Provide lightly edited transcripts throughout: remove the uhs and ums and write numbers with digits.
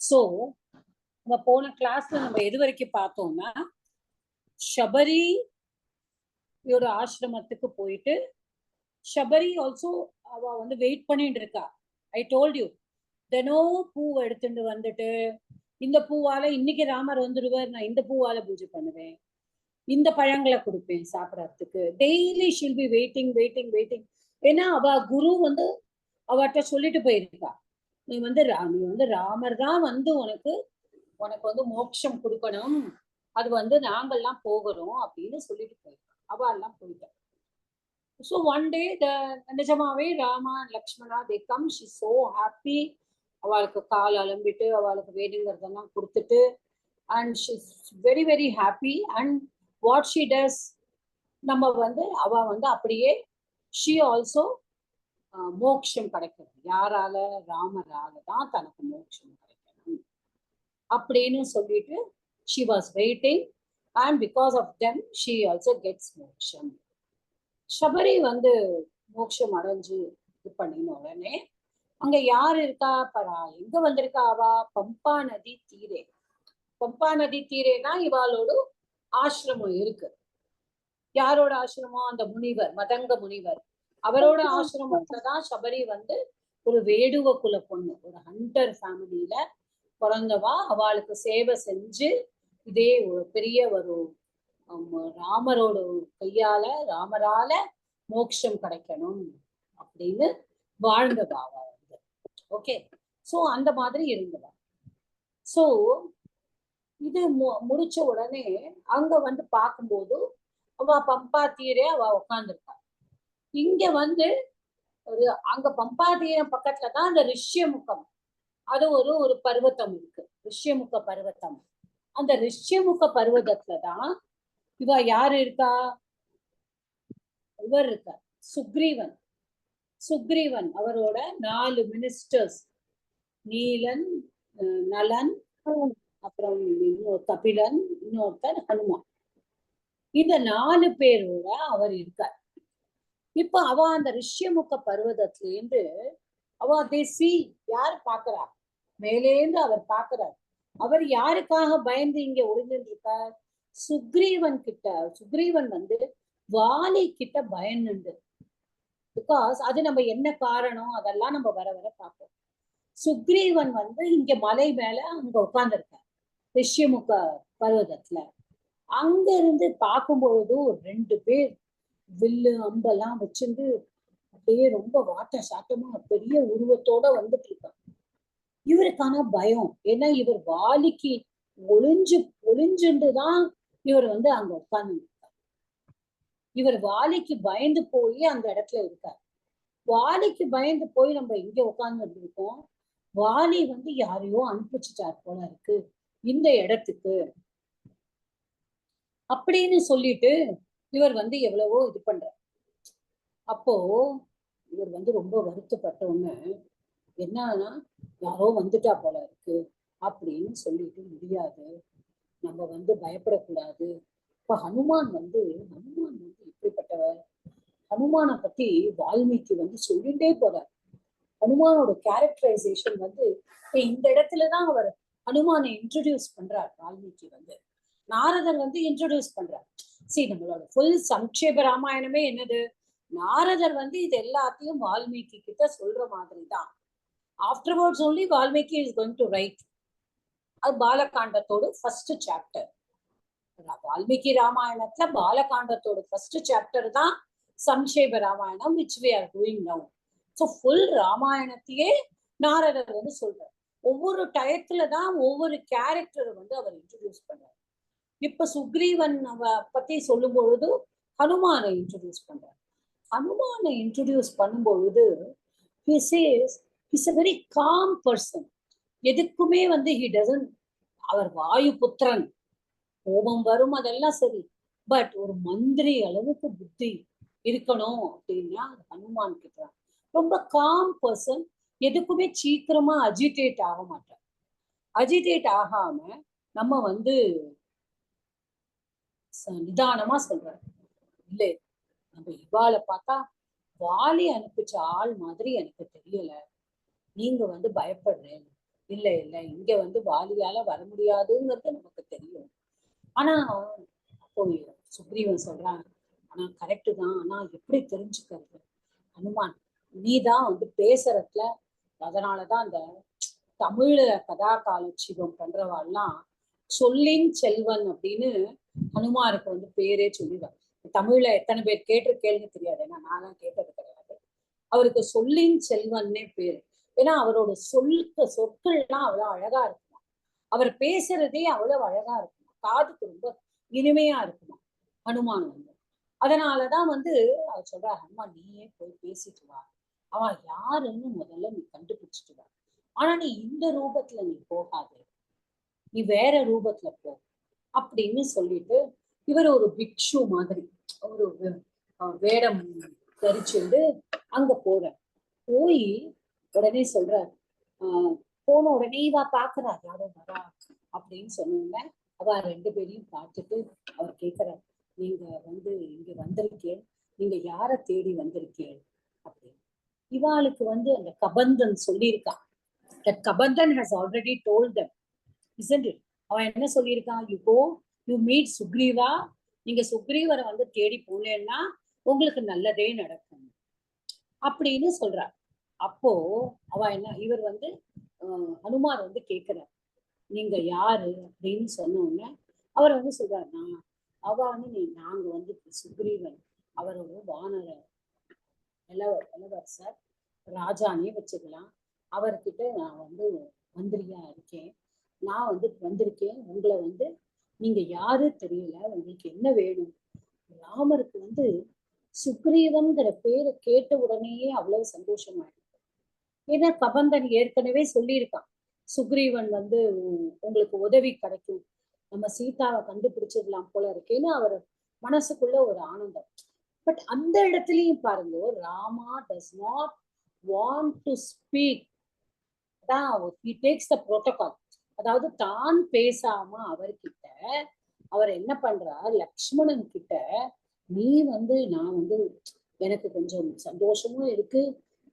So நம்ம போன கிளாஸ்ல நம்ம எது வரைக்கும் பார்த்தோம்னா, ஷபரியோட ஆசிரமத்துக்கு போயிட்டு ஷபரி ஆல்சோ அவ வந்து வெயிட் பண்ணிட்டு இருக்கா. ஐ டோல்ட் யூ, தினம் பூவை எடுத்துட்டு வந்துட்டு, இந்த பூவால இன்னைக்கு ராமர் வந்துடுவார், நான் இந்த பூவால பூஜை பண்ணுவேன், இந்த பழங்களை கொடுப்பேன் சாப்பிடறதுக்கு. Daily she'll be waiting waiting waiting. ஏன்னா அவ குரு வந்து அவட்ட சொல்லிட்டு போயிருக்கா, நீ வந்து ராமர் தான் வந்து உனக்கு வந்து மோட்சம் கொடுக்கணும், அது வந்து நாங்கள்லாம் போகிறோம் அப்படின்னு சொல்லிட்டு போயிருக்கா. அவ எல்லாம் போயிட்டா. So one day நிஜமாவே Rama Lakshmana they come, she's so happy. அவளுக்கு கால் அலம்பிட்டு அவளுக்கு வேணுங்கிறதெல்லாம் கொடுத்துட்டு, and she's very very happy. And what she does, நம்ம வந்து அவ வந்து அப்படியே she also மோட்சம் கிடைக்கும். யாரால? ராமரால தான் தனக்கு மோட்சம் கிடைக்கணும் அப்படின்னு சொல்லிட்டு she was waiting, and because of them she also gets மோட்சம். ஷபரி வந்து மோட்சம் அடைஞ்சு இது பண்ணின உடனே அங்க யார் இருக்கா பரா? எங்க வந்திருக்கா அவ? பம்பா நதி தீரே. பம்பா நதி தீரேனா இவாளோட ஆசிரமம் இருக்கு. யாரோட ஆசிரமம்? அந்த முனிவர், மதங்க முனிவர், அவரோட ஆசிரமத்துலதான் ஷபரி வந்து ஒரு வேடுவ குல பொண்ணு, ஒரு ஹண்டர் ஃபேமிலியில பிறந்தவா. அவளுக்கு சேவை செஞ்சு இதே ஒரு பெரிய ஒரு ராமரோட கையால ராமரால மோட்சம் கிடைக்கணும் அப்படின்னு வாழ்ந்தவா அவ வந்து. ஓகே, சோ அந்த மாதிரி இருந்தவா. சோ இது முடிச்ச உடனே அங்க வந்து பார்க்கும்போது அவ பம்பா தீரே அவ உட்காந்துருக்கா. இங்க வந்து ஒரு அங்க பம்பா தீரம் பக்கத்துலதான் அந்த ரிஷ்யமுகம், அது ஒரு பர்வத்தம் இருக்கு, ரிஷ்யமுக பர்வத்தம். அந்த ரிஷ்யமுக பர்வதத்துலதான் இவ யாரு இருக்கா? இவர் இருக்கா, சுக்ரீவன். சுக்ரீவன் அவரோட 4 மினிஸ்டர்ஸ், நீலன், நலன், அப்புறம் கபிலன், இன்னொருத்தர் ஹனுமான். இந்த 4 பேரோட அவர் இருக்கார். இப்ப அவ அந்த ரிஷ்யமுக பர்வதத்துல இருந்து அவ தேசி யார் பாக்குறா? மேலேந்து அவர் பாக்குறார். அவர் யாருக்காக பயந்து இங்க ஒளிஞ்சுட்டு இருக்கார்? சுக்ரீவன் கிட்ட. சுக்ரீவன் வந்து வாலி கிட்ட பயந்துண்டு. பிகாஸ் அது நம்ம என்ன காரணம் அதெல்லாம் நம்ம வர வர பார்ப்போம். சுக்ரீவன் வந்து இங்க மலை மேல அங்க உட்கார்ந்துருக்கார் ரிஷ்யமுக பர்வதத்துல. அங்க இருந்து பார்க்கும்பொழுது 2 பேர் வில்லு அம்பெல்லாம் வச்சிருந்து அப்படியே ரொம்ப வாட்ட சாட்டமா பெரிய உருவத்தோட வந்துட்டு இருக்காங்க. இவருக்கான பயம், ஏன்னா இவர் வாலிக்கு ஒளிஞ்சுட்டுதான் இவர் வந்து அங்க உட்கார்ந்து இருக்கார். இவர் வாலிக்கு பயந்து போய் அந்த இடத்துல இருக்கார். வாலிக்கு பயந்து போய் நம்ம இங்க உட்கார்ந்து இருக்கோம், வாலி வந்து யாரையோ அனுப்பிச்சுட்டார் போல இருக்கு இந்த இடத்துக்கு அப்படின்னு சொல்லிட்டு இவர் வந்து எவ்வளவோ இது பண்றார். அப்போ இவர் வந்து ரொம்ப வருத்தப்பட்டவங்க, என்னன்னா யாரோ வந்துட்டா போல இருக்கு அப்படின்னு சொல்லிட்டு முடியாது, நம்ம வந்து பயப்படக்கூடாது. இப்ப ஹனுமான் வந்து எப்படிப்பட்டவர்? ஹனுமானை பத்தி வால்மீகி வந்து சொல்லிட்டே போறார். ஹனுமானோட கேரக்டரைசேஷன் வந்து இந்த இடத்துலதான் அவர் ஹனுமானை இன்ட்ரோடியூஸ் பண்றார். வால்மீகி வந்து நாரதர் வந்து இன்ட்ரோடியூஸ் பண்றார். சரி, நம்மளோட ஃபுல் சம்க்ஷேப ராமாயணமே என்னது? நாரதர் வந்து இது எல்லாத்தையும் வால்மீகி கிட்ட சொல்ற மாதிரி தான். Afterwards only Valmiki is going to right. அது பாலகாண்டத்தோட ஃபர்ஸ்ட் சாப்டர். வால்மீகி ராமாயணத்துல பாலகாண்டத்தோட ஃபர்ஸ்ட் சாப்டர் தான் Samkshepa Ramayanam, which we are doing now. So full ராமாயணத்தையே நாரதர் வந்து சொல்றார். ஒவ்வொரு டயத்துலதான் ஒவ்வொரு கேரக்டரை வந்து அவர் இன்ட்ரோடியூஸ் பண்றார். இப்ப சுக்ரீவன் பத்தி சொல்லும் பொழுது ஹனுமானை இன்ட்ரோடியூஸ் பண்றார். ஹனுமானை இன்ட்ரோடியூஸ் பண்ணும்பொழுது he says he's a very calm person. எதுக்குமே வந்து he doesn't, அவர் வாயு புத்திரன், கோபம் வரும் அதெல்லாம் சரி, பட் ஒரு மந்திரி அளவுக்கு புத்தி இருக்கணும் அப்படின்னா ஹனுமான் கிட்ட. ரொம்ப காம் பர்சன், எதுக்குமே சீக்கிரமா அஜிடேட் ஆக மாட்டார். அஜிடேட் ஆகாம நம்ம வந்து நிதானமா சொல்றாரு, இல்ல நம்ம இவாளை பார்த்தா வாலி அனுப்பிச்ச ஆள் மாதிரி எனக்கு தெரியல, நீங்க வந்து பயப்படுறேன், இல்ல இல்ல இங்க வந்து வாலியால வர முடியாதுங்கிறது நமக்கு தெரியும். ஆனா அப்போ சுக்ரீவன் சொல்றான், ஆனா கரெக்டு தான். ஆனா எப்படி தெரிஞ்சுக்கிறது? ஹனுமான், நீதான் வந்து பேசுறதுல, அதனாலதான் அந்த தமிழ்ல கதா காலட்சிபம் பண்றவாள்லாம் சொல்லின் செல்வன் அப்படின்னு ஹனுமாருக்கு வந்து பேரே சொல்லிடுவார். தமிழ்ல எத்தனை பேர் கேட்டிருக்கேன்னு தெரியாது, ஏன்னா நான்லாம் கேட்டது கிடையாது. அவருக்கு சொல்லின் செல்வன்னே பேரு. ஏன்னா அவரோட சொற்கள்லாம் அவ்வளவு அழகா இருக்குமா, அவர் பேசுறதே அவ்வளவு அழகா இருக்குமா, காதுக்கு ரொம்ப இனிமையா இருக்குமா ஹனுமான் வந்து. அதனாலதான் வந்து அவர் சொல்றா, ஹனுமான் நீயே போய் பேசிட்டு வா, அவன் யாருன்னு முதல்ல நீ கண்டுபிடிச்சிட்டு வா. ஆனா நீ இந்த ரூபத்துல நீ போகாதே, நீ வேற ரூபத்துல போ அப்படின்னு சொல்லிட்டு இவர் ஒரு பிக்ஷு மாதிரி ஒரு வேடம் தரிச்சுண்டு அங்க போற. போய் உடனே சொல்றார், போன உடனே இவா பாக்குறா யாரோ வரா அப்படின்னு சொன்னோம்ல. அவ ரெண்டு பேரையும் பார்த்துட்டு அவர் கேட்கிறார், நீங்க வந்து இங்க வந்திருக்கேன், நீங்க யார தேடி வந்திருக்கேன் அப்படின்னு. இவாளுக்கு வந்து அந்த கபந்தன் சொல்லியிருக்கான். That Kabandhan has already told them, isn't it? அவன் என்ன சொல்லியிருக்கான், you go, you meet Sugriva, நீங்க சுக்ரீவரை வந்து தேடி போனேன்னா உங்களுக்கு நல்லதே நடக்கும் அப்படின்னு சொல்றார். அப்போ அவ என்ன, இவர் வந்து ஹனுமார் வந்து கேட்கிறார், நீங்க யாரு அப்படின்னு சொன்ன உடனே அவர் வந்து சொல்றாரு, நான் அவ வந்து நாங்க வந்து சுக்ரீவன், அவரோட வானர இளவரசர், ராஜானே வச்சுக்கலாம், அவர்கிட்ட நான் வந்து மந்திரியா இருக்கேன். நான் வந்து வந்திருக்கேன், உங்களை வந்து நீங்க யாரு தெரியல, உங்களுக்கு என்ன வேணும்? ராமருக்கு வந்து சுக்ரீவன்கிற பேரை கேட்ட உடனேயே அவ்வளவு சந்தோஷமாயிருக்கு. ஏன்னா கபந்தன் ஏற்கனவே சொல்லியிருக்கான், சுக்ரீவன் வந்து உங்களுக்கு உதவி கிடைக்கும், நம்ம சீதாவை கண்டுபிடிச்சிடலாம் போல இருக்கேன்னு அவர் மனசுக்குள்ள ஒரு ஆனந்தம். பட் அந்த இடத்துலயும் பாருங்க, Rama does not want to speak. he takes the protocol. அதாவது தான் பேசாம அவர்கிட்ட அவர் என்ன பண்றார், லக்ஷ்மணன் கிட்ட, நீ வந்து நான் வந்து எனக்கு கொஞ்சம் சந்தோஷமும் இருக்கு,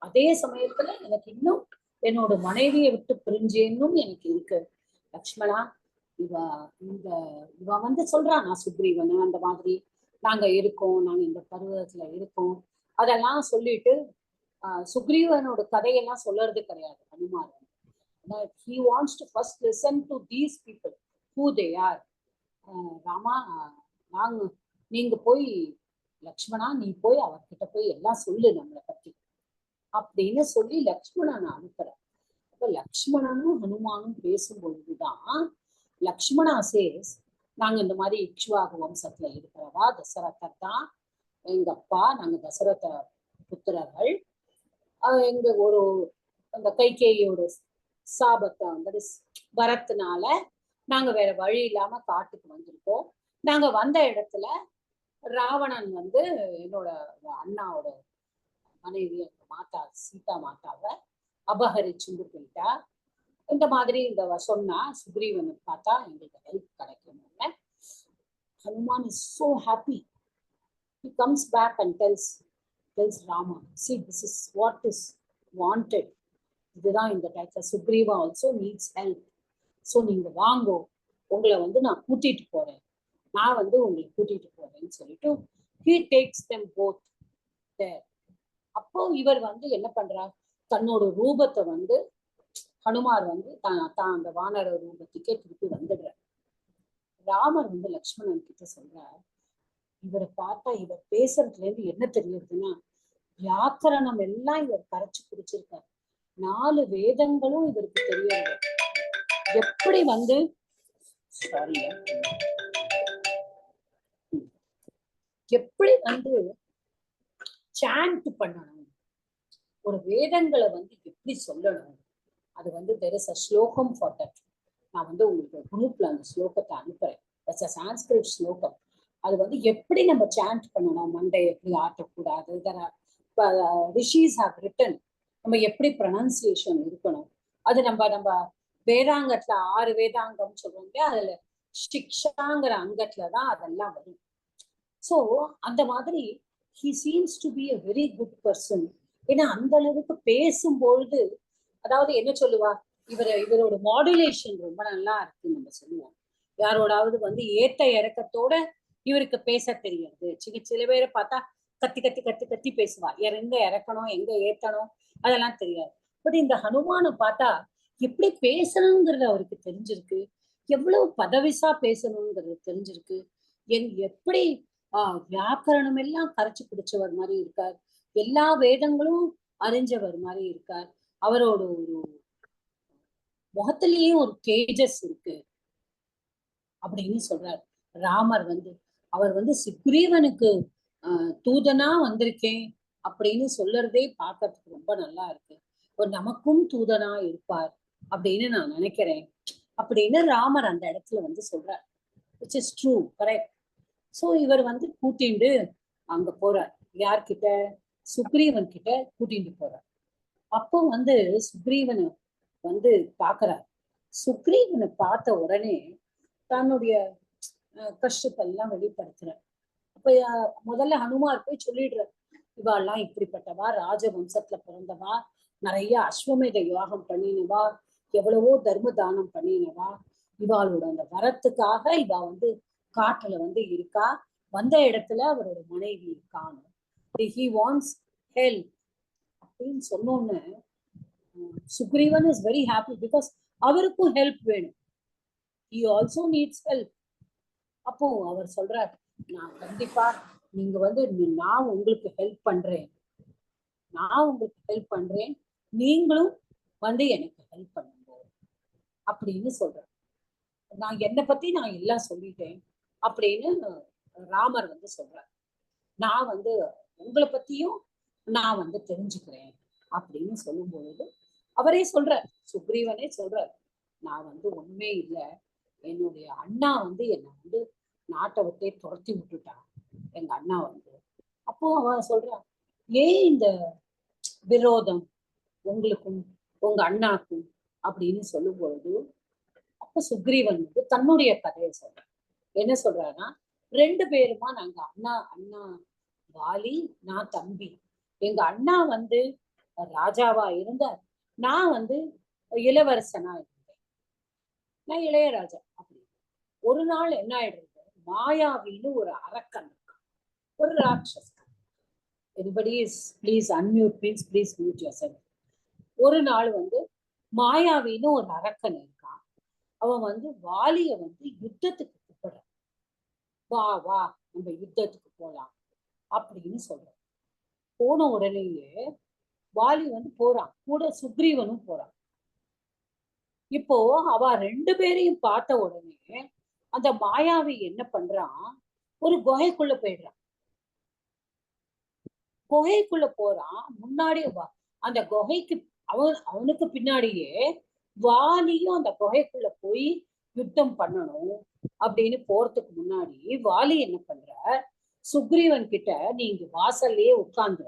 அதே சமயத்துல எனக்கு இன்னும் என்னோட மனைவியை விட்டு பிரிஞ்சேன்னும் எனக்கு இருக்கு லக்ஷ்மணா. இவ இந்த இவ வந்து சொல்றா, நான் சுக்ரீவன் அந்த மாதிரி நாங்க இருக்கோம், நாங்க இந்த பருவத்துல இருக்கோம், அதெல்லாம் சொல்லிட்டு சுக்ரீவனோட கதையெல்லாம் சொல்றது கிடையாது Hanuman. He wants to first listen to these people, who they are. Rama, நாங்க நீங்க போய் லக்ஷ்மணா நீ போய் அவர்கிட்ட போய் எல்லாம் சொல்லு நம்மளை பத்தி அப்படின்னு சொல்லி லக்ஷ்மணன் அனுப்புறேன். அப்ப லக்ஷ்மணனும் ஹனுமானும் பேசும் பொழுதுதான் லக்ஷ்மணா சேஸ், நாங்க இந்த மாதிரி இக்ஷ்வாகு வம்சத்துல இருக்கிறவா, தசரதர் தான் எங்க அப்பா, நாங்க தசரத புத்திரர்கள், எங்க ஒரு அந்த கைகேயோட சாபத்தை வந்து வரத்துனால நாங்க வேற வழி இல்லாம காட்டுக்கு வந்திருக்கோம். நாங்க வந்த இடத்துல ராவணன் வந்து என்னோட அண்ணாவோட மனைவி மாதா சீதா மாதாவை அபகரிச்சுட்டு போயிட்டா. இந்த மாதிரி இந்த சொன்னா சுக்ரீவன் பார்த்தா எங்களுக்கு ஹெல்ப் கிடைக்கும். Hanuman is so happy. He comes back and tells Rama, see, this is what is wanted. இதுதான் இந்த டைப்ல Sugriva also needs help. So நீங்க வாங்கோ, உங்களை வந்து நான் கூட்டிட்டு போறேன், நான் வந்து உங்களை கூட்டிட்டு போறேன்னு சொல்லிட்டு he takes them both there. அப்போ இவர் வந்து என்ன பண்றார், தன்னோட ரூபத்தை வந்து ஹனுமார் வந்து தான் அந்த வானர ரூபத்துக்கே திருப்பி வந்துடுறார். ராமர் வந்து லக்ஷ்மணன் கிட்ட சொல்றார், இவரை பார்த்தா இவர் பேசுறதுல இருந்து என்ன தெரியுதுன்னா, வியாக்கரணம் எல்லாம் இவர் கரைச்சு குடிச்சிருக்காரு, 4 வேதங்களும் இவருக்கு தெரியாது. எப்படி வந்து எப்படி வந்து சாண்ட் பண்ணணும், ஒரு வேதங்களை வந்து எப்படி சொல்லணும், அது வந்து there is a ஸ்லோகம் for that. நான் வந்து உங்களுக்கு குரூப்ல அந்த ஸ்லோகத்தை அனுப்புறேன். that's a Sanskrit ஸ்லோகம். அது வந்து எப்படி நம்ம சாண்ட் பண்ணணும், மண்டை எப்படி ஆட்டக்கூடாது, ரிஷிஸ் ஹேவ் ரிட்டன், நம்ம எப்படி ப்ரொனன்சியேஷன் இருக்கணும், அது நம்ம வேதாங்கத்துல 6 வேதாங்கம் சொல்லுவாங்க, அதுல சிக்ஷாங்கிற அங்கத்துலதான் அதெல்லாம் வரும். ஸோ அந்த மாதிரி he seems to be a very good person. ஏன்னா அந்த அளவுக்கு பேசும்பொழுது, அதாவது என்ன சொல்லுவா, இவரோட மாடுலேஷன் ரொம்ப நல்லா இருக்கு நம்ம சொல்லுவோம். யாரோடாவது வந்து ஏத்த இறக்கத்தோட இவருக்கு பேச தெரியாது. சில பேரை பார்த்தா கத்தி கத்தி கத்தி கத்தி பேசுவா, எங்க இறக்கணும் எங்க ஏத்தணும் அதெல்லாம் தெரியாது. பட் இந்த ஹனுமான பார்த்தா எப்படி பேசணுங்கிறது அவருக்கு தெரிஞ்சிருக்கு, எவ்வளவு பதவிசா பேசணுங்கிறது தெரிஞ்சிருக்கு, எப்படி வியாக்கரணம் எல்லாம் கரைச்சு பிடிச்சவர் மாதிரி இருக்கார், எல்லா வேதங்களும் அறிஞ்சவர் மாதிரி இருக்கார். அவரோட ஒரு முகத்திலேயே ஒரு தேஜஸ் இருக்கு அப்படின்னு சொல்றாரு. ராமர் வந்து அவர் வந்து சுக்ரீவனுக்கு தூதனா வந்திருக்கேன் அப்படின்னு சொல்றதே பார்க்கறதுக்கு ரொம்ப நல்லா இருக்கு. ஒரு நமக்கும் தூதனா இருப்பார் அப்படின்னு நான் நினைக்கிறேன் அப்படின்னு ராமர் அந்த இடத்துல வந்து சொல்றார். Which is true, correct. So இவர் வந்து கூட்டிண்டு அங்க போறார். யார்கிட்ட? சுக்ரீவன் கிட்ட கூட்டிட்டு போறார். அப்போ வந்து சுக்ரீவனை வந்து பாக்குறார். சுக்ரீவனை பார்த்த உடனே தன்னுடைய கஷ்டத்தெல்லாம் வெளிப்படுத்துறார். அப்ப முதல்ல ஹனுமார் போய் சொல்லிடுறார், இவாள்லாம் இப்படிப்பட்டவா, ராஜவம்சத்துல பிறந்தவா, நிறைய அஸ்வமேத யோகம் பண்ணினவா, எவ்வளவோ தர்ம தானம் பண்ணினவா, இவாளோட அந்த வரத்துக்காக இவா வந்து காட்டுல வந்து இருக்கா, வந்த இடத்துல அவரோட மனைவி இருக்கான்னு, he wants help அப்படின்னு சொன்னோன்னு Sugreevan is very happy because அவருக்கும் ஹெல்ப் வேணும். he also needs help. அப்போ அவர் சொல்றார், நான் கண்டிப்பா நீங்க வந்து நான் உங்களுக்கு ஹெல்ப் பண்றேன், நீங்களும் வந்து எனக்கு ஹெல்ப் பண்ணுங்க அப்படின்னு சொல்றேன். நான் என்னை பத்தி நான் எல்லாம் சொல்லிட்டேன் அப்படின்னு ராமர் வந்து சொல்றார். நான் வந்து உங்களை பத்தியும் நான் வந்து தெரிஞ்சுக்கிறேன் அப்படின்னு சொல்லும் பொழுது அவரே சொல்றார், சுக்ரீவனே சொல்றார், நான் வந்து ஒண்ணுமே இல்லை, என்னுடைய அண்ணா வந்து என்னை வந்து நாட்டை விட்டே துரத்தி விட்டுட்டான் எங்க அண்ணா வந்து. அப்போ அவன் சொல்றான், ஏன் இந்த விரோதம் உங்களுக்கும் உங்க அண்ணாக்கும் அப்படின்னு சொல்லும் பொழுது அப்ப சுக்ரீவன் வந்து தன்னுடைய கதையை சொல்றான். என்ன சொல்றான்னா, 2 பேருமா நாங்க அண்ணா வாலி, நான் தம்பி. எங்க அண்ணா வந்து ராஜாவா இருந்தார், நான் வந்து இளவரசனா இருந்தேன், நான் இளையராஜா. அப்படி ஒரு நாள் என்ன ஆயிடுறது, மாயாவின்னு ஒரு அரக்கன் இருக்கான், ஒரு Ratsasan. everybody is please unmute, please mute yourself. ஒரு நாள் வந்து மாயாவின்னு ஒரு அரக்கன் இருக்கான், அவன் வந்து வாலிய வந்து யுத்தத்துக்கு கூப்பிடுறான், வா வா நம்ம யுத்தத்துக்கு போலாம் அப்படின்னு சொல்றான். போன உடனேயே வாலி வந்து போறான், கூட சுக்ரீவனும் போறான். இப்போ அவ 2 பேரையும் பார்த்த உடனே அந்த மாயாவி என்ன பண்றான், ஒரு குகைக்குள்ள போயிடுறான். குகைக்குள்ள போறான். முன்னாடி அந்த குகைக்கு அவனுக்கு பின்னாடியே வாலியும் அந்த குகைக்குள்ள போய் யுத்தம் பண்ணணும் அப்படின்னு போறதுக்கு முன்னாடி வாலி என்ன பண்ற, சுக்ரீவன் கிட்ட நீங்க வாசல்லையே உட்கார்ந்து,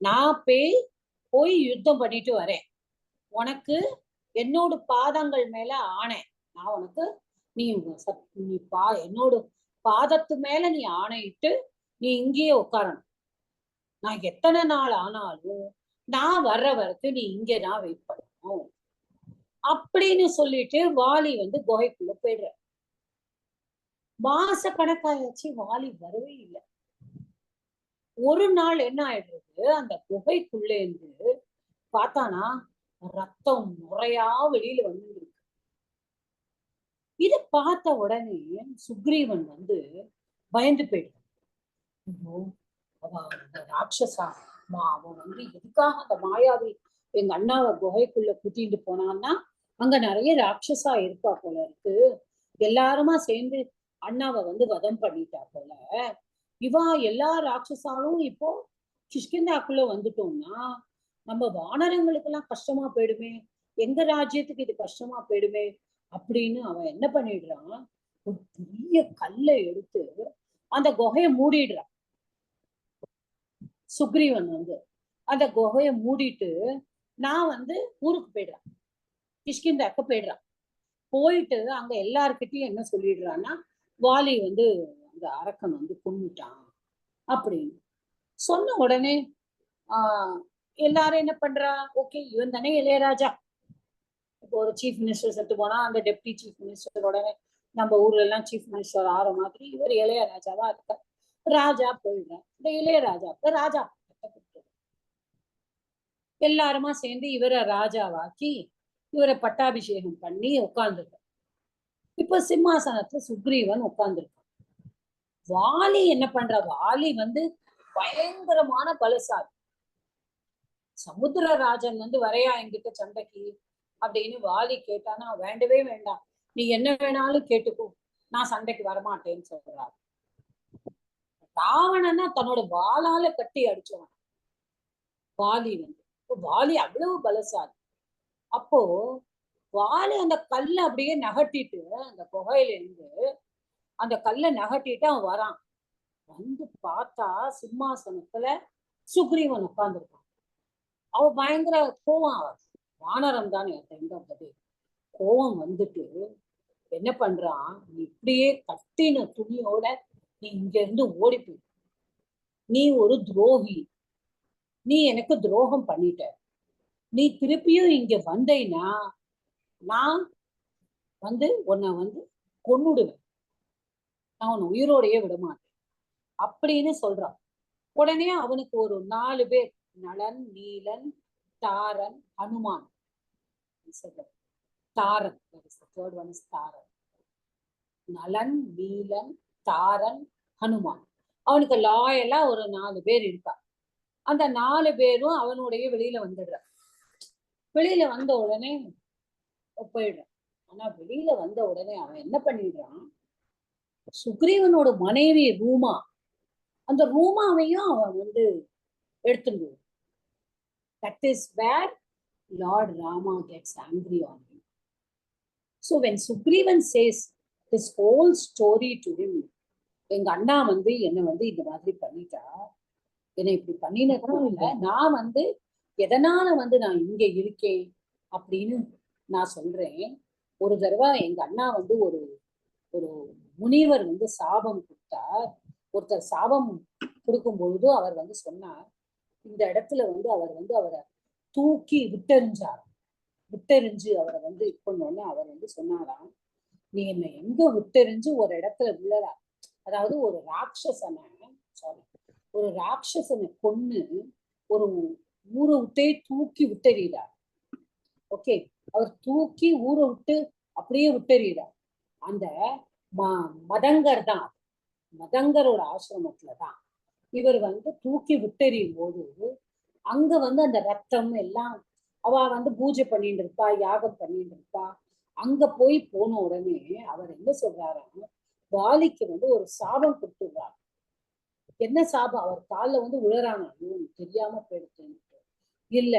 நான் போய் யுத்தம் பண்ணிட்டு வரேன், உனக்கு என்னோட பாதங்கள் மேல ஆணை, நான் உனக்கு நீ என்னோட பாதத்து மேல நீ ஆணையிட்டு நீ இங்கேயே உட்காரணும், நான் எத்தனை நாள் ஆனாலும் நான் வர்ற வரைக்கும் நீ இங்கதான் வெயிட் பண்ணணும் அப்படின்னு சொல்லிட்டு வாலி வந்து குகைக்குள்ள போயிடுற. மாச கணக்காயாச்சு வாலி வரவே இல்லை. ஒரு நாள் என்ன ஆயிடுறது, அந்த குகைக்குள்ள இருந்து பார்த்தானா ரத்தம் முறையா வெளியில வந்து. இத பார்த்த உடனே சுக்ரீவன் வந்து பயந்து போயிடுவான். ராட்சசா அவன் வந்து எதுக்காக அந்த மாயாவி எங்க அண்ணாவை குகைக்குள்ள கூட்டிட்டு போனான்னா அங்க நிறைய ராட்சசா இருப்பா போல இருக்கு, எல்லாருமா சேர்ந்து அண்ணாவை வந்து வதம் பண்ணிட்டா போல, இவா எல்லா ராட்சசாலும் இப்போ கிஷ்கிந்தாக்குள்ள வந்துட்டோம்னா நம்ம வானரங்களுக்கு எல்லாம் கஷ்டமா போயிடுமே, எங்க ராஜ்யத்துக்கு இது கஷ்டமா போயிடுமே அப்படின்னு அவன் என்ன பண்ணிடுறான், ஒரு பெரிய கல்லை எடுத்து அந்த குகையை மூடிடுறான். சுக்ரீவன் வந்து அந்த குகையை மூடிட்டு நான் வந்து ஊருக்கு போயிடுறான், கிஷ்கிந்தாக்க போயிடுறான். போயிட்டு அங்க எல்லார்கிட்டையும் என்ன சொல்லிடுறான்னா, வாலி வந்து அந்த அரக்கன் வந்து கொன்னுட்டான் அப்படின்னு சொன்ன உடனே எல்லாரும் என்ன பண்றா, ஓகே இவன் தானே இளையராஜா, இப்போ ஒரு சீஃப் மினிஸ்டர் செத்து போனா அந்த டெப்டி சீஃப் மினிஸ்டரோட நம்ம ஊர்ல எல்லாம் சீஃப் மினிஸ்டர் ஆற மாதிரி இவர் இளையராஜாவா இருக்கார். ராஜா போயிடுறார். இந்த இளையராஜாவுக்கு ராஜா எல்லாருமா சேர்ந்து இவரை ராஜாவாக்கி இவரை பட்டாபிஷேகம் பண்ணி உட்கார்ந்துருக்கார். இப்ப சிம்மாசனத்துல சுக்ரீவன் உட்கார்ந்துருக்கான். வாலி என்ன பண்ற? வாலி வந்து பயங்கரமான பலசாலி. சமுத்திரராஜன் வந்து வரையா என்கிட்ட சண்டைக்கு அப்படின்னு வாலி கேட்டானா, வேண்டவே வேண்டாம், நீ என்ன வேணாலும் கேட்டுக்கோ, நான் சண்டைக்கு வரமாட்டேன்னு சொல்றாரு. ராவணனா தன்னோட வாளால கட்டி அடிச்சவன் வாலி வந்து. வாலி அவ்வளவு பலசாலி. அப்போ வாலி அந்த கல்லை அப்படியே நகட்டிட்டு அந்த குகையில இருந்து அந்த கல்லை நகட்டிட்டு அவன் வரான். வந்து பார்த்தா சிம்மாசனத்துல சுக்ரீவன் உட்கார்ந்துருக்கான். அவ பயங்கர கோவம். வானரம் தானே கோவம் வந்துட்டு என்ன பண்றான், நீ இப்படியே கட்டின துணியோட நீ இங்க இருந்து ஓடி போய், நீ ஒரு துரோகி, நீ எனக்கு துரோகம் பண்ணிட்ட, நீ திருப்பியும் இங்க வந்தேன்னா நான் வந்து உன்னை வந்து கொன்னுடுவேன், நான் உன்னை உயிரோடையே விட மாட்டேன் அப்படின்னு சொல்றான். உடனே அவனுக்கு ஒரு 4 பேர், நளன், நீலன், தாரன், ஹனுமான். தாரன், third one is தாரன். நலன், நீலன், தாரன், ஹனுமான். அவனுக்கு லாயலா ஒரு 4 பேர் இருக்கா. அந்த 4 பேரும் அவனுடைய வெளியில வந்துடுறான். வெளியில வந்த உடனே போயிடுறான். ஆனா வெளியில வந்த உடனே அவன் என்ன பண்ணிடுறான், சுக்ரீவனோட மனைவி ரூமா, அந்த ரூமாவையும் அவன் வந்து எடுத்துட்டு. That is where Lord Rama gets angry on him. So when Sugrivan says this whole story to him, எங்க அண்ணா வந்து என்ன வந்து இந்த மாதிரி பண்ணிட்டா, என்னை இப்படி பண்ணினதுனால நான் வந்து எதனால வந்து நான் இங்க இருக்கேன் அப்படின்னு நான் சொல்றேன். ஒரு தடவை எங்க அண்ணா வந்து ஒரு ஒரு முனிவர் வந்து சாபம் கொடுத்தார். ஒருத்தர் சாபம் கொடுக்கும் பொழுது அவர் வந்து சொன்னார், இந்த இடத்துல வந்து அவர் வந்து அவரை தூக்கி விட்டெறிஞ்சார். விட்டெறிஞ்சு அவரை வந்து பண்ணோன்னு அவர் வந்து சொன்னாராம், நீ என்னை எங்க விட்டெறிஞ்சு ஒரு இடத்துல விழறா, அதாவது ஒரு ராட்சசனை ஒரு ராட்சசனை கொன்னு ஒரு ஊரை விட்டே தூக்கி விட்டெறிகிறார். ஓகே, அவர் தூக்கி ஊரை விட்டு அப்படியே விட்டெறிகிறார். அந்த மதங்கர் தான், மதங்கரோட ஆசிரமத்துலதான் இவர் வந்து தூக்கி விட்டெறியும் போது அங்க வந்து அந்த ரத்தம் எல்லாம் அவ வந்து பூஜை பண்ணிட்டு இருப்பா, யாகம் பண்ணிட்டு இருப்பா. அங்க போன உடனே அவர் என்ன சொல்றாரு, வாலிக்கு வந்து ஒரு சாபம் கொடுத்துடுறாரு. என்ன சாபம்? அவர் காலில் வந்து விழறானா, தெரியாம போயிடுச்சு. இல்ல,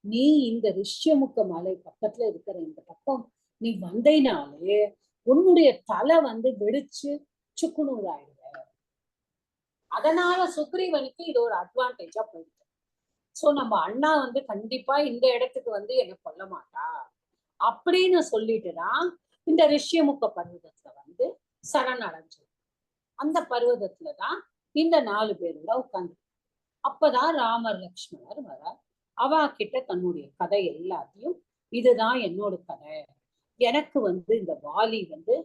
நீ இந்த ரிஷ்யமுக மலை பக்கத்துல இருக்கிற இந்த பக்கம் நீ வந்தேனாலே உன்னுடைய தலை வந்து வெடிச்சு சுக்குநூறு ஆயிடுவ. அதனால சுக்ரீவனுக்கு இது ஒரு அட்வான்டேஜா போயிடுச்சு. சோ நம்ம அண்ணா வந்து கண்டிப்பா இந்த இடத்துக்கு வந்து என்ன கொல்ல மாட்டா அப்படின்னு சொல்லிட்டுதான் இந்த ரிஷ்யமுக பர்வதத்துல வந்து சரணடைஞ்சு, அந்த பர்வதத்துலதான் இந்த 4 பேரோட உட்கார்ந்து. அப்பதான் ராமர் லக்ஷ்மணர் வர அவா கிட்ட தன்னுடைய கதை எல்லாத்தையும், இதுதான் என்னோட கதை, எனக்கு வந்து இந்த வாலி வந்து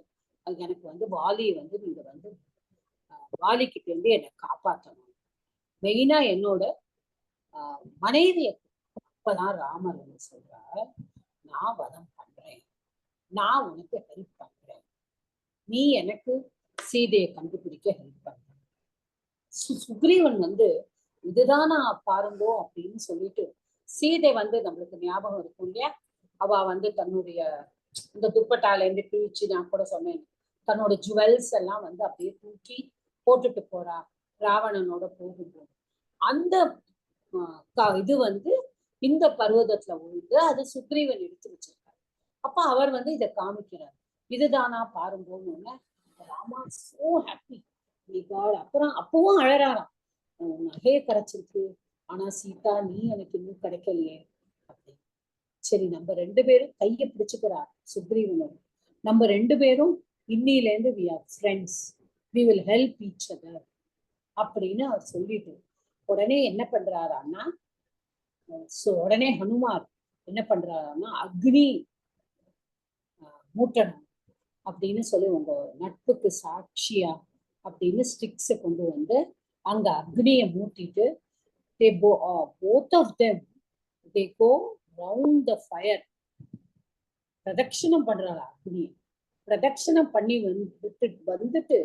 எனக்கு வந்து வாலியை வந்து நீங்க வந்து வாலிக்கிட்ட இருந்து என்னை காப்பாற்றணும், மெயினா என்னோட மனைவிய. அப்பதான் ராமர் வந்து சொல்றார், நான் வதம் பண்றேன், நான் உனக்கு ஹெல்ப் பண்றேன், நீ எனக்கு சீதையை கண்டுபிடிக்க ஹெல்ப் பண்ற. சுக்ரீவன் வந்து இதுதான் நான் பாருங்கோ அப்படின்னு சொல்லிட்டு, சீதை வந்து நம்மளுக்கு ஞாபகம் இருக்கும் இல்லையா, அவ வந்து தன்னுடைய இந்த துப்பட்டால இருந்து கிழிச்சு, நான் கூட சொன்னேன், தன்னோட ஜுவல்ஸ் எல்லாம் வந்து அப்படியே தூக்கி போட்டுட்டு போறா ராவணனோட போகும்போது. அந்த இது வந்து இந்த பர்வதத்துல விழுந்து அது சுக்ரீவன் எடுத்து வச்சிருக்காரு. அப்ப அவர் வந்து இதை காமிக்கிறார், இதுதானா பாருங்கன்னு. Rama so happy. அப்புறம் அப்பவும் அழறாராம், நகையை கிடைச்சிருக்கு, ஆனா சீதா நீ எனக்கு இன்னும் கிடைக்கலையே அப்படின்னு. சரி, நம்ம 2 பேரும் கையை பிடிச்சுக்கிறார் சுக்ரீவனோட, நம்ம 2 பேரும் இன்னில இருந்து we are friends, we will help each other அப்படின்னு அவர் சொல்லிட்டு உடனே என்ன பண்றாரான்னா, உடனே ஹனுமார் என்ன பண்றாருன்னா, அக்னி மூட்டணும் அப்படின்னு சொல்லி உங்க நட்புக்கு சாட்சியா அப்படின்னு ஸ்டிக்ஸை கொண்டு வந்து அங்க அக்னியை மூட்டிட்டு both of them they go round the fire. பிரதட்சணம் பண்றாங்க அக்னியை. பிரதட்சணம் பண்ணி வந்துட்டு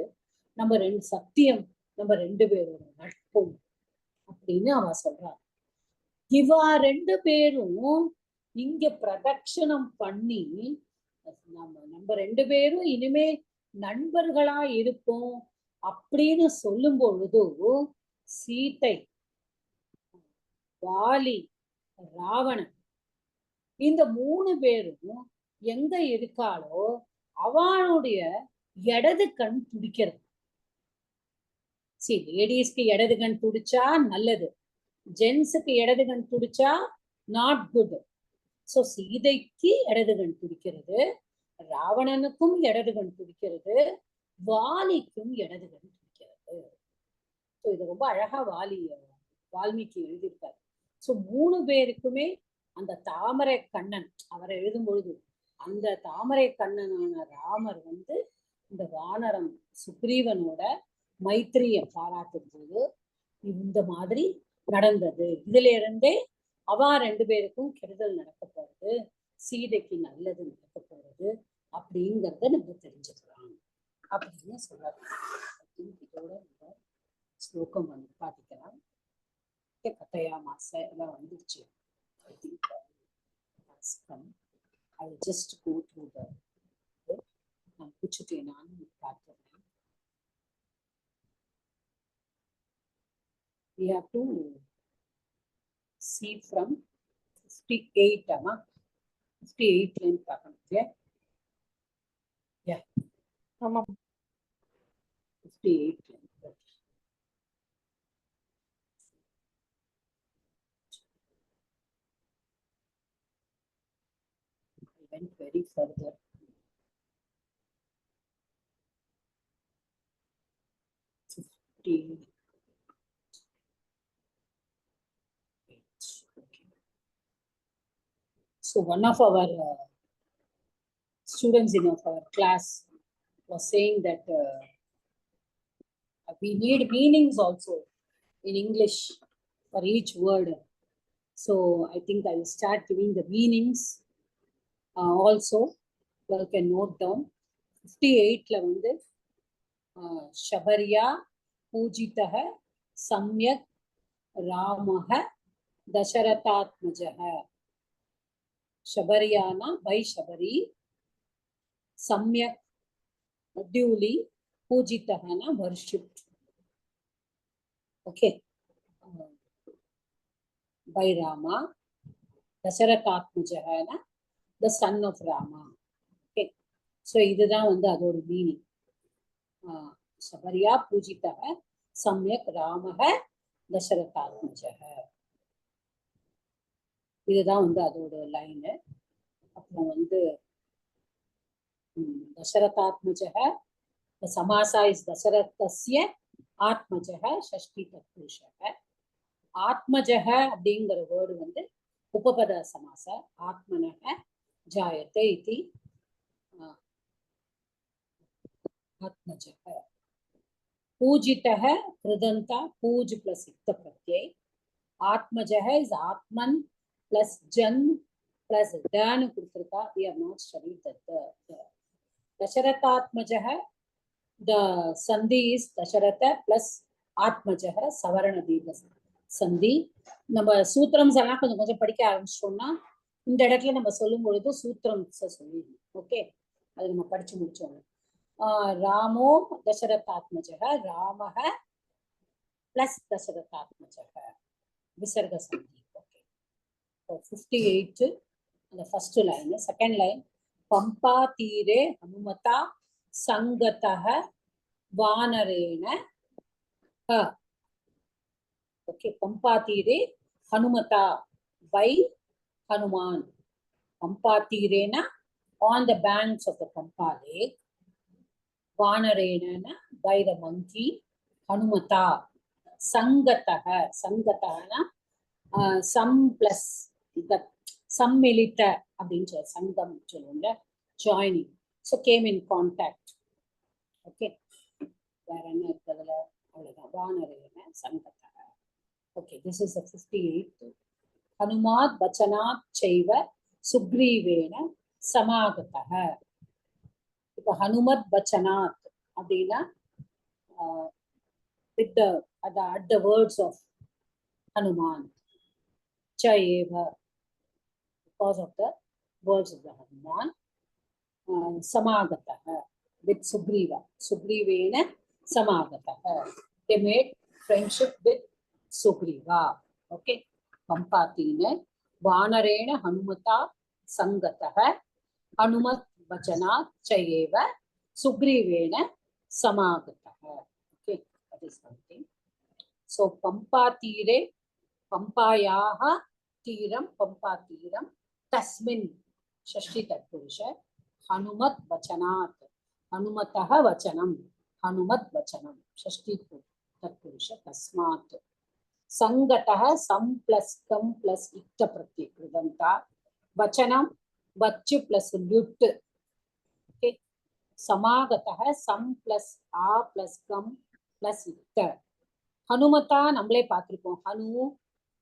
நம்ம ரெண்டு சத்தியம், நம்ம ரெண்டு பேரோட நட்பும் அப்படின்னு அவ சொல்றாங்க. இவா ரெண்டு பேரும் இங்க பிரதட்சணம் பண்ணி நம்ம ரெண்டு பேரும் இனிமே நண்பர்களா இருப்போம் அப்படின்னு சொல்லும் பொழுது சீதை, வாலி, ராவணன் இந்த 3 பேரும் எங்க இருக்காளோ அவளுடைய இடது கண் துடிக்கிறது. சரி, லேடிஸ்க்கு இடது கண் துடிச்சா நல்லது, ஜென்ஸுக்கு இடது கண் துடிச்சா நாட் குட். சோ சீதைக்கு இடது கண் துடிக்கிறது, ராவணனுக்கும் இடது கண் துடிக்கிறது, வாலிக்கும் இடது கண் துடிக்கிறது. ஸோ இது ரொம்ப அழகா வால்மீகி எழுதியிருக்காரு. ஸோ 3 பேருக்குமே அந்த தாமரை கண்ணன் அவரை எழுதும் பொழுது அந்த தாமரை கண்ணனான ராமர் வந்து இந்த வானரம் சுக்ரீவனோட மைத்திரிய பாராட்டும் போது இந்த மாதிரி நடந்தது. இதுல இருந்தே அவா 2 பேருக்கும் கெடுதல் நடக்க போறது, சீதைக்கு நல்லது நடக்க போறது அப்படிங்கிறத நம்ம தெரிஞ்சுக்கலாம் அப்படின்னு சொல்றாரு. இதோட இந்த ஸ்லோகம் வந்து பாதிக்கலாம். கதையா மாச எல்லாம் வந்துருச்சு. I think that's come. I will just go through the நான் குச்சிட்டேன் நான் பார்த்தேன். We have to see from 58 ama 58 line பார்க்கணும். Yeah, ஆமா 58 line. I went very further. Okay. So one of our students in our class was saying that we need meanings also in English for each word. So I think I will start giving the meanings also. You can note down. 58 la வந்து शबर्या पूजितः सम्यक् रामः दशरथात्मजः. शबर्याना by Shabari, सम्यक् duly, पूजितः na worshipped. Okay. By Rama, Dasharathatmajah na the son of Rama. Okay. So இதுதான் வந்து அதோட meaning. शबर्या पूजितः सम्यक् रामः दशरथात्मजः. இதுதான் வந்து அதோட லைன். அப்புறம் வந்து दशरथात्मजः, the samasa is दशरथस्य आत्मजः षष्ठी तत्पुरुषः. आत्मजः அப்படிங்கிற வேர்டு வந்து உபபத சமாச. ஆத்மனः ஜாயते इति आत्मजः. पूजितः कृदन्ता पूज plus इक्त Pratyaya. आत्मजः is Atman plus जन plus dan கொடுத்திருக்கா. we have not studied that. दशरथात्मजः, the sandhi is dasharatha plus आत्मजः सवर्ण दीर्घ சந்தி. நம்ம சூத்திரம்ஸ் எல்லாம் கொஞ்சம் கொஞ்சம் படிக்க ஆரம்பிச்சோம்னா இந்த இடத்துல நம்ம சொல்லும் பொழுது சூத்திரம்ஸ் சொல்லிடணும். ஓகே, அது நம்ம படிச்சு முடிச்சோம். रामो दशरथात्मजः, रामः प्लस दशरथात्मजः विसर्ग संधि. Okay, so 58 the first line. Second line, पंपा तीरे हनुमता संगतः वानरेण. ओके, पंपा तीरे हनुमता by Hanuman. पंपा तीरे na on the banks of the Pampa lake. वानरेण by the monkey. हनुमता संगतः, संगतः ना some plus the सम्मिलित அப்படின்னு சொல்ல சங்கம் சொல்லுங்க, joining. So came in contact. Okay. வேற என்ன இருக்கிறதுல அவ்வளவுதான். வானரேன சங்கதः. Okay, this is the 58th. ஹனுமாத் வச்சனாத் செய்வ சுக்ரீவேன சமாகதः. இப்போ ஹனுமத் வச்சனாத் அப்படின்னா with the at the words of Hanuman, Chayeva, because of the words of the Hanuman, Samagataha, with Sugriva, Sugrivena Samagataha. They made friendship with Sugriva. Okay, Pampatina, Vanarena Hanumata Sangataha, Hanumat Vachanat Chayeva, Sugrivena Samagataha. Okay, that is something. So Pampatire, Pampayaha Tiram, Pampatiram, Tasmin, Shashti Tatpurusha, Hanumat Vachanat, Hanumataha Vachanam, Hanumat Vachanam, Shashti Tatpurusha, Tasmat. Sangataha, Sam plus Kam plus Ikta Pratyakridanta, Vachanam, Vachu plus Lut. Okay. Samagataha, Sam plus A plus Kam plus Ikta. Hanumata, நம்மளே பார்த்திருக்கோம். ஹனு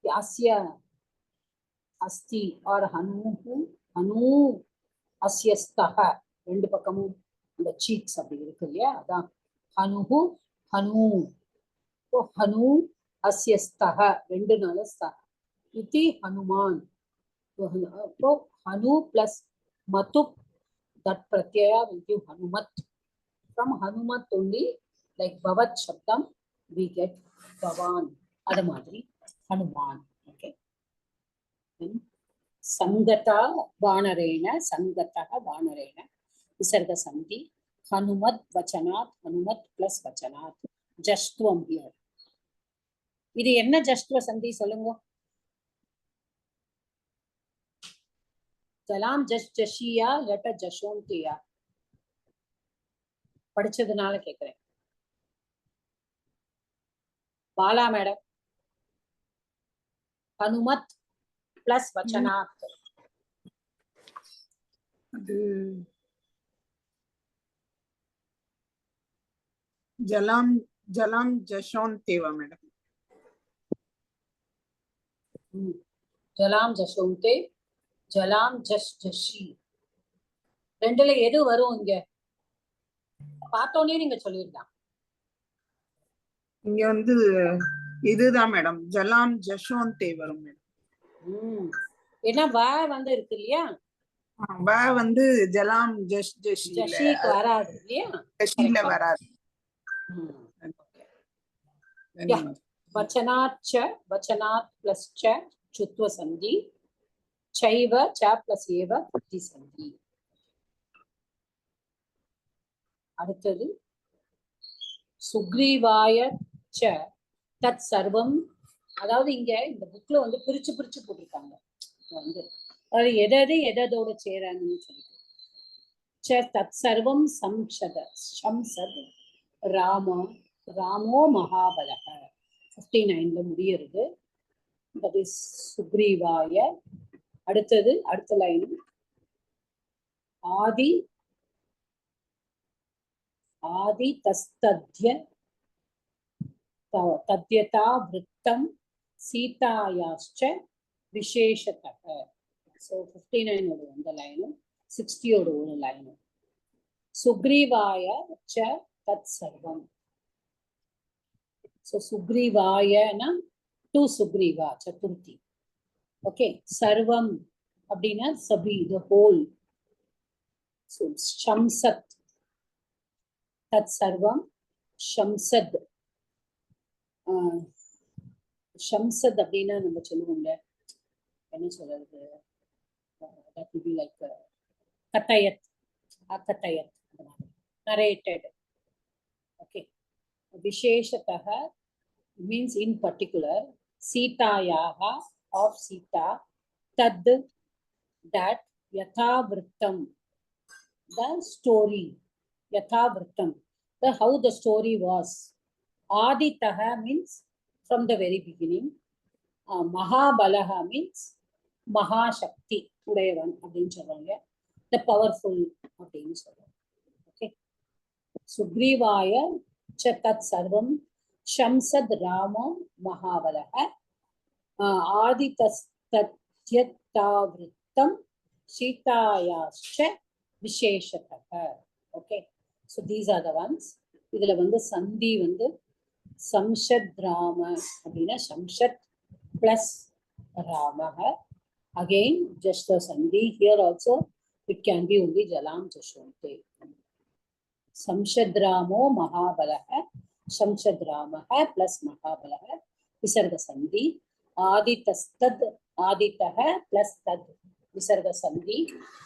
அஸ்ய அஸ்தி R ஹனுஹு ஹனு அஸ்யஸ்தஹ, ரெண்டு பக்கமும் அந்த seeks அப்படி இருக்கு இல்லையா, அதான் ஹனுஹு ஹனு. ஹனு அஸ்யஸ்தஹ ரெண்டு நாள ஸ்தஹ இதி ஹனுமான். ஹனு பிளஸ் மது, தட் பிரத்யயா will give Hanumat. From Hanumat only, like Bhavat Shabdam, we get Bhavan. அது மாதிரி Hanuman. Okay. Sangata Vanarena, Sangataha Vanarena, Visarga Sandhi, Hanumat Vachanat, Hanumat plus Vachanat. Justvam here. இது என்ன ஜஸ்ட்வ சந்தி சொல்லுங்க. ஜலாம் ஜஸ்ட் ஜஷியா லட்ட ஜஷோந்தியா? படிச்சதுனால கேக்குறேன். பாலா மேடம். ஹனுமத் பிளஸ் வச்சனாத். அது ஜலாம் ஜலாம் ஜஷோந்தேவா மேடம். ஜலாம் ஜஷோந்தே, ஜலாம் ஜஷ் ஜஷி, ரெண்டுல எது வரும் இங்க? பார்த்தோன்னே நீங்க சொல்லிடலாம். இங்க வந்து இதுதான் மேடம், ஜலாம் ஜஷோந்தே வரும் மேடம். ஏன்னா வ வந்து இருக்கு இல்லையா, வ வந்து ஜலாம் ஜஷ் ஜஷி ஜஷிக்கு வராது இல்லையா, ஜஷில வராது. வச்சனாத் ச, வச்சனாத் பிளஸ் ச சுத்வ சந்தி, சைவ ச பிளஸ் ஏவ புத்தி சந்தி. அடுத்தது சுக்ரீவாய ச தத் சர்வம். அதாவது இங்க இந்த புக்ல வந்து பிரிச்சு பிரிச்சு போட்டிருக்காங்க வந்து, அதாவது எதோட சேரன்னு சொல்லிட்டு. ச தத் சர்வம் சம்சத சம்சத் ராமோ மகாபலக 59ல முடியுது. தட் இஸ் சுக்ரீவாய. அடுத்தது அடுத்த லைன் ஆதி தஸ்தத்ய தத்யதா விருத்தம் சீதாயாச்ச விசேஷதக. ஸோ 59ஓட அந்த லைனும் 60ஓட ஒரு லைனும். சுக்ரீவாய ச தத் சர்வம். ஸோ சுக்ரீவாயனா டு சுக்ரீவா சதுர்த்தி. ஓகே, சர்வம் அப்படின்னா சபி, த ஹோல். ஸோ ஷம்சத், தத் சர்வம் ஷம்சத். ஷம்சத் அப்படின்னா நம்ம சொல்லுவோம்ல, என்ன சொல்றது, that would be like கத்தயத், அகத்தயத், narrated. Okay, விசேஷதக means in particular, சீதாயாஹா of Sita, tad that, yatha vrittam the story, yatha vrittam the how the story was. Aditaha means from the very beginning. Mahabalaha means Mahashakti, உடையவன் அப்படின்னு சொல்றாங்க, the powerful அப்படின்னு சொல்றாங்க. சுக்ரீவாய ச தத் சர்வம் ஷம்சத் ராமோ மகாபலः ஆதிதஸ்தத்யத்தாவ்ருத்தம் சீதாயாச்ச விசேஷதः. Okay, so these are the ones. இதுல வந்து சந்தி வந்து சம்ஷத் ராம அப்படின்னா Shamshad plus ராமः. Again, just the sandhi. Here also, it can be only Jalam Jashonte. Samshadramo Mahabalaha, Samshadramaha plus Mahabalaha, Visarga Sandhi. Aditastad, Aditaha plus Tad, Visarga Sandhi.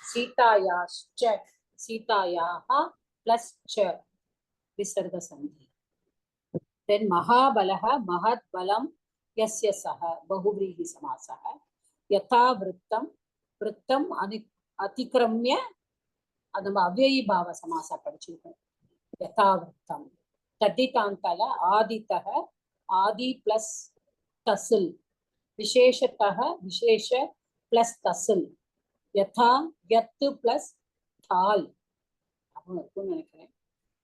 Sitayascha, Sitayaha plus Cha, Visarga Sandhi. Then Mahabalaha, Mahat Balam, Yasya Saha, Bahuvrihi Samasaha. यथा वृत्तम वृत्तम अतिक्रम्य நம்ம அவ்யயி பாவ சமாசா படிச்சிருக்கோம். யதா வృத்தம் தத்திதாந்தால ஆதித்தக ஆதி plus தசில் விசேஷத்தக விசேஷ plus தசில் யதா யத்து plus தால் அப்படின்னு இருக்கும்னு நினைக்கிறேன்.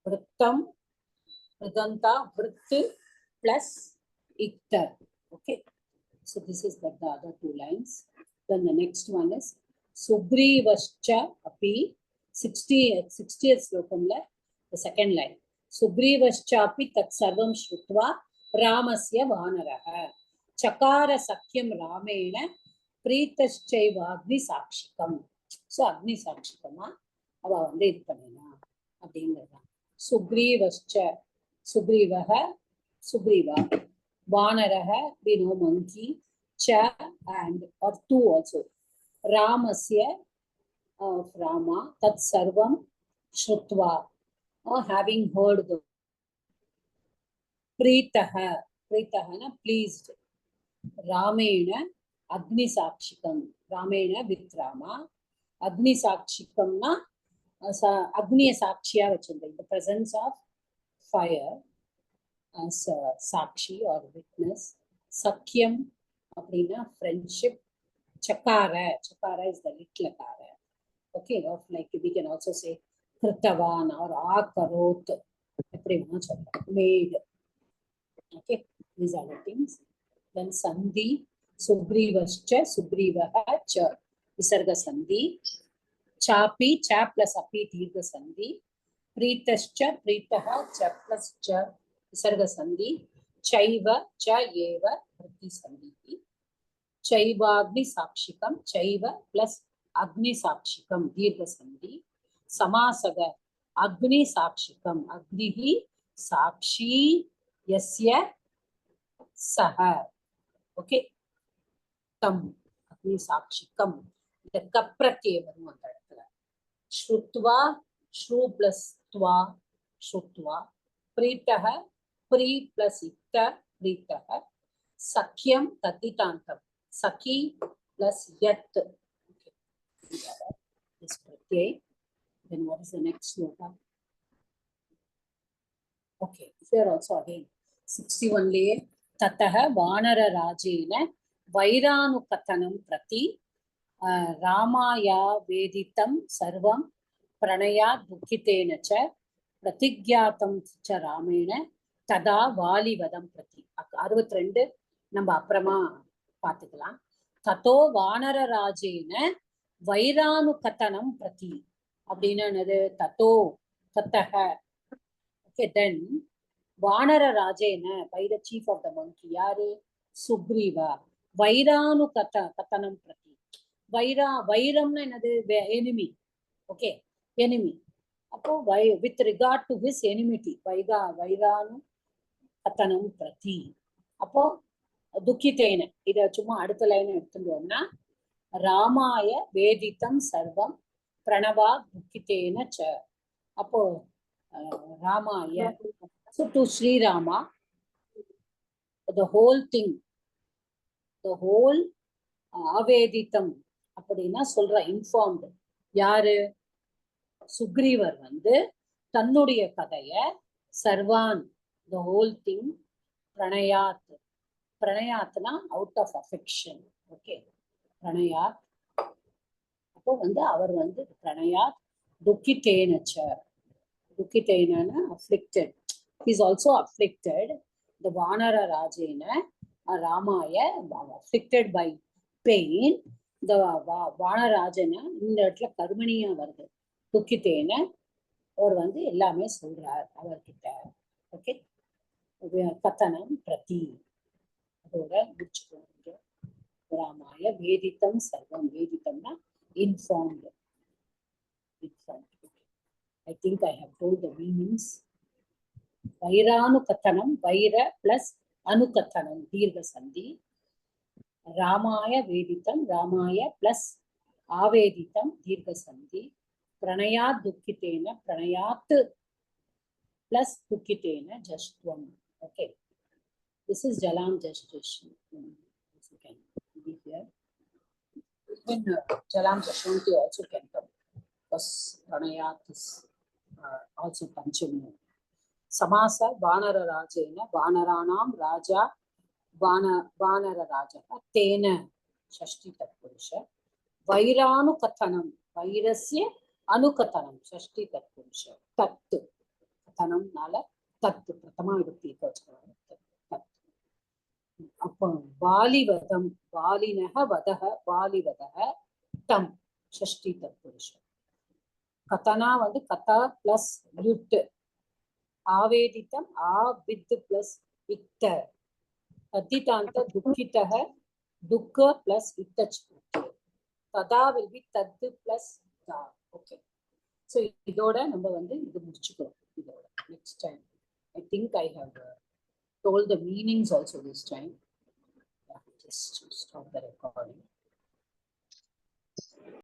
விருத்தம் விருதந்தா விருத்து பிளஸ் இக்தர். Okay, so this is the other two lines. Then the next one is Sugrivascha api 60th slokamla the second line. Sugrivascha api tat sarvam shrutva ramasya vanaraha chakara sakyam ramena pritaschaiva agni sakshikam. So agni sakshikama ava வந்து இது பண்ணினா அப்படிங்கிறது. Sugrivascha Sugrivaha Sugriva Vanaraha, we know monkey, cha and or two also. Ramasya of Rama, tat sarvam shrutva, having heard the Pritaha, Pritaha na pleased. Ramena Agni Sakshikam, Ramena with Rama, Agni Sakshikam na Agni Sakshiya vachunda, in the presence of fire. As sakshi or witness. Sakyam அப்படின்னா friendship. Chakara, chakara is the little akara. Okay, of like we can also say kritavan or akarot, எப்படின்னா சொல்லலாம், made. Okay, these are the things. Then sandhi, sugrivascha sugrivaha cha, visarga sandhi. Chapi, cha plus api dirgha sandhi. Pritascha pritaha cha plus cha, Visarga Sandhi. Chaiva, cha eva, Prati Sandhi. Chaivagni Sakshikam, Chaiva plus Agni Sakshikam, Dirgha Sandhi. Samasaga, Agni Sakshikam, Agnihi Sakshi Yasya Saha. Okay. Tam, Agni Sakshikam. The Kaprake vanu அந்த இடத்துல. Shrutva, Shru plus Tva, Shrutva. Pritaha, Pri plus Ikta, Pritaha. Sakyam, Tatitantam. Saki plus Yat. Okay. This pratyay. Then what is the next sloka? Okay. Here also again. 61 laye. Tataha Vanara Rajena Vairanukatanam Prati Ramaya Veditam Sarvam Pranaya Dukkitena cha Pratigyatam cha Ramena Tada Vali Vadam Prati. 62 நம்ம அப்புறமா பார்த்துக்கலாம். தத்தோ வானர ராஜேன வைரானு கத்தனம் பிரதி அப்படின்னா என்னது? தத்தோ தத்தக. Okay, then வானர ராஜேன by the chief of the monkey, யாரு? சுக்ரீவா. வைரானு கத்தனம் பிரதி. வைரம்னா என்னது? எனிமி. Okay, enemy. அப்போ with regard to his enmity வைரானு கத்தனம் பிரதி. அப்போ துக்கித்தேன, இத சும்மா அடுத்த லைன் எடுத்துட்டோம்னா ராமாய வேதித்தம் சர்வம் பிரணவா துக்கித்தேன ச. அப்போ ராமாய, so to Sri Rama, the whole thing, the whole aveditam அப்படின்னா சொல்ற இன்ஃபார்ம்டு யாரு? சுக்ரீவர் வந்து தன்னுடைய கதைய சர்வான், the whole thing, பிரணயாத். பிரணயாத்னா அவுட் ஆஃப் அஃபெக்ஷன். ஓகே, பிரணயாத். அப்போ வந்து அவர் வந்து பிரணயாத் துக்கித்தேனச்ச, Dukkitena afflicted. He is also afflicted. The Vanara Rajena Ramaya afflicted by pain. The Vanarajana இந்த இடத்துல கர்மணியா வருது. துக்கித்தேன அவர் வந்து எல்லாமே சொல்றார் அவர்கிட்ட. ஓகே, கத்தனம் பிரதி அதோட முடிச்சுக்கோங்க. ராமாய வேதித்தம் சர்வம். வேதித்தம்னா informed. I think I have told the meanings. Vairanu Vaira plus Anukathanam, Dirgha Sandhi. Ramaya Veditam, Ramaya plus Aveditam, Dirgha Sandhi. Pranayat Dukkitena, Pranayat plus Dukkitena, Jashtvam. Okay. This is Jalam gestation. You can be here. Even Jalam Jashanti also can come. Because Pranayat is also Panchami. Samasa Vanara Rajena, Vanaranam Raja, Vanara Raja, Tena, Shashti Tatpurusha, Vairanu Kathanam, Vairasya Anukathanam, Shashti Tatpurusha, Tattu, Kathanam Nala, Tattu, Pratama Vibhakti Tattu. Upon Valivadam, Valinaha Vadaha, Valivadaha, Tam, Shashti Tatpurusha. Katana வந்து கதா plus யுட். ஆவேதித்தம் ஆ வித் plus இத்த. தத்திதாந்த துக்கிதக துக்க பிளஸ் இத்தச். ததா வில் பி தத்து பிளஸ் தா. ஓகே, ஸோ இதோட நம்ம வந்து இது முடிச்சுக்கிறோம். இதோட next time I think I have told the meanings also this time. Just stop the recording.